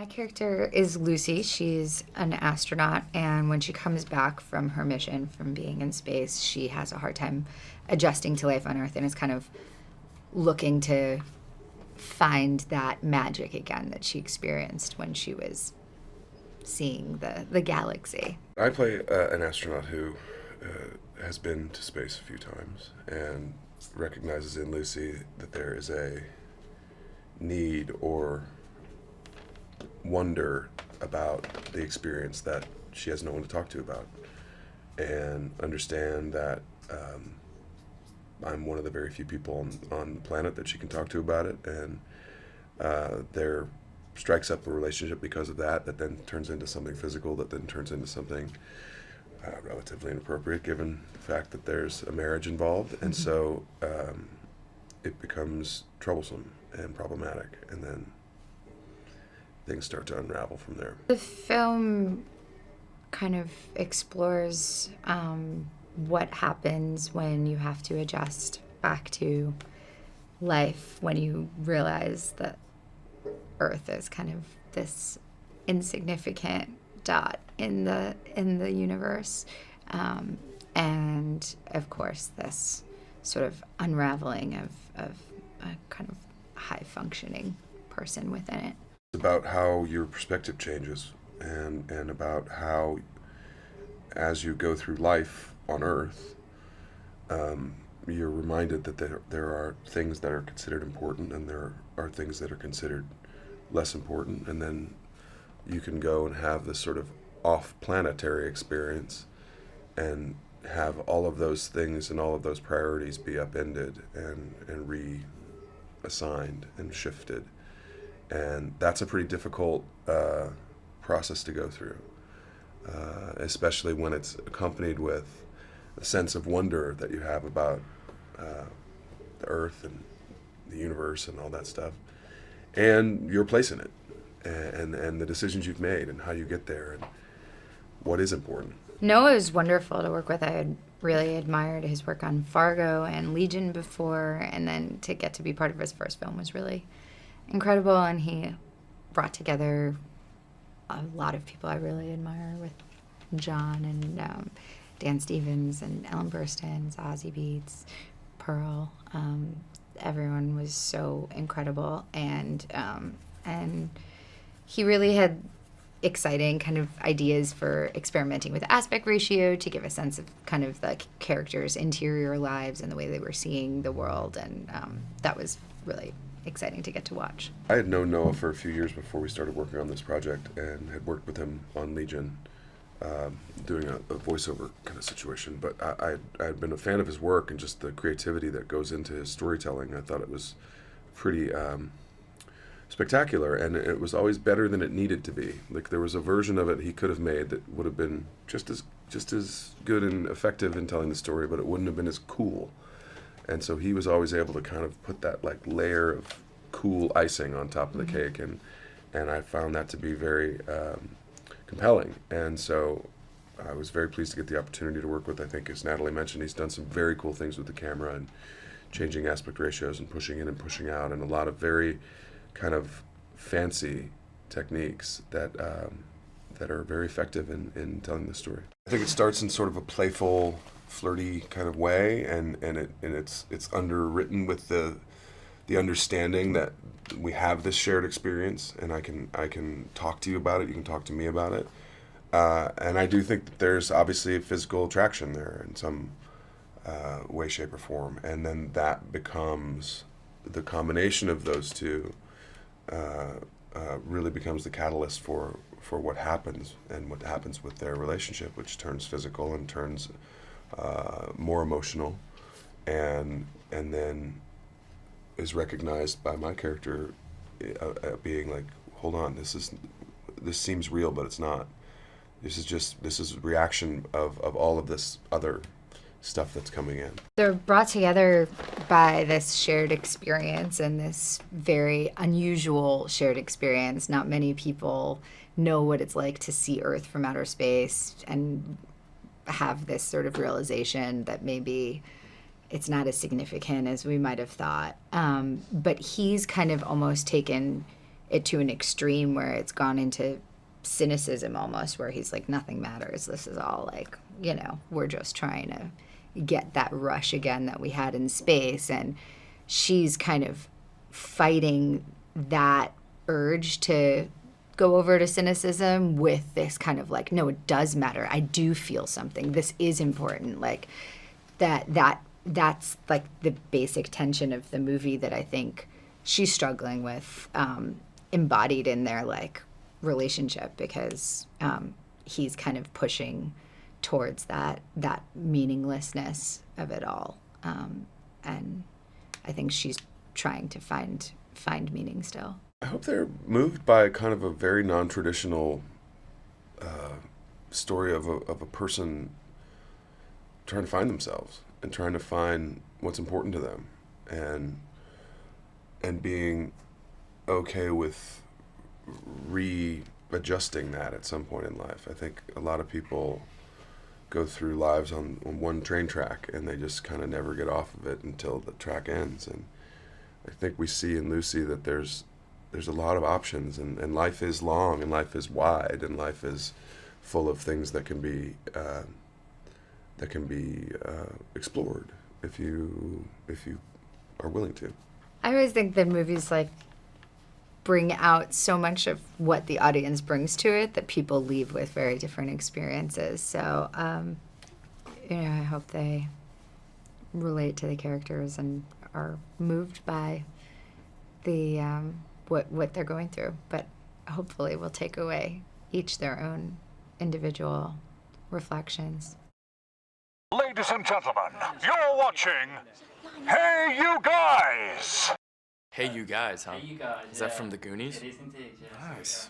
My character is Lucy. She's an astronaut, and when she comes back from her mission from being in space, she has a hard time adjusting to life on Earth and is kind of looking to find that magic again that she experienced when she was seeing the galaxy. I play an astronaut who has been to space a few times and recognizes in Lucy that there is a need or wonder about the experience that she has no one to talk to about, and understand that I'm one of the very few people on the planet that she can talk to about it, and there strikes up a relationship because of that then turns into something physical, that then turns into something relatively inappropriate given the fact that there's a marriage involved, and so it becomes troublesome and problematic, and then things start to unravel from there. The film kind of explores what happens when you have to adjust back to life, when you realize that Earth is kind of this insignificant dot in the universe, and of course this sort of unraveling of a kind of high functioning person within it. It's about how your perspective changes, and about how, as you go through life on Earth, you're reminded that there are things that are considered important and there are things that are considered less important, and then you can go and have this sort of off-planetary experience and have all of those things and all of those priorities be upended and reassigned and shifted. And that's a pretty difficult process to go through, especially when it's accompanied with a sense of wonder that you have about the Earth and the universe and all that stuff, and your place in it, and the decisions you've made and how you get there and what is important. Noah is wonderful to work with. I had really admired his work on Fargo and Legion before, and then to get to be part of his first film was really incredible, and he brought together a lot of people I really admire, with John and Dan Stevens and Ellen Burstyn, Zazie Beetz, Pearl. Everyone was so incredible, and he really had exciting kind of ideas for experimenting with aspect ratio to give a sense of kind of the characters' interior lives and the way they were seeing the world, and that was really exciting to get to watch. I had known Noah for a few years before we started working on this project, and had worked with him on Legion, doing a voiceover kind of situation. But I had been a fan of his work and just the creativity that goes into his storytelling. I thought it was pretty spectacular, and it was always better than it needed to be. Like, there was a version of it he could have made that would have been just as good and effective in telling the story, but it wouldn't have been as cool. And so he was always able to kind of put that like layer of cool icing on top of the cake, and I found that to be very compelling. And so I was very pleased to get the opportunity to work with, I think, as Natalie mentioned, he's done some very cool things with the camera and changing aspect ratios and pushing in and pushing out, and a lot of very kind of fancy techniques that are very effective in telling the story. I think it starts in sort of a playful, flirty kind of way, and it's underwritten with the understanding that we have this shared experience, and I can talk to you about it, you can talk to me about it, and I do think that there's obviously a physical attraction there in some way, shape, or form, and then that becomes the combination of those two really becomes the catalyst for what happens, and what happens with their relationship, which turns physical and turns more emotional, and then is recognized by my character being like, hold on, this seems real, but it's not. This is a reaction of all of this other stuff that's coming in. They're brought together by this shared experience, and this very unusual shared experience. Not many people know what it's like to see Earth from outer space and have this sort of realization that maybe it's not as significant as we might have thought. But he's kind of almost taken it to an extreme where it's gone into cynicism almost, where he's like, nothing matters. This is all like, you know, we're just trying to get that rush again that we had in space. And she's kind of fighting that urge to go over to cynicism with this kind of like, no, it does matter. I do feel something. This is important. Like that's like the basic tension of the movie that I think she's struggling with, embodied in their like relationship, because he's kind of pushing towards that meaninglessness of it all, and I think she's trying to find meaning still. I hope they're moved by kind of a very non-traditional story of a person trying to find themselves and trying to find what's important to them, and being okay with readjusting that at some point in life. I think a lot of people go through lives on one train track and they just kind of never get off of it until the track ends. And I think we see in Lucy that there's a lot of options, and life is long, and life is wide, and life is full of things that can be explored if you are willing to. I always think that movies like bring out so much of what the audience brings to it that people leave with very different experiences. So, you know, I hope they relate to the characters and are moved by the what they're going through. But hopefully we'll take away each their own individual reflections. Ladies and gentlemen, you're watching Hey You Guys! Hey You Guys, huh? Hey, you guys. Is that from the Goonies? It is indeed, yes. Nice.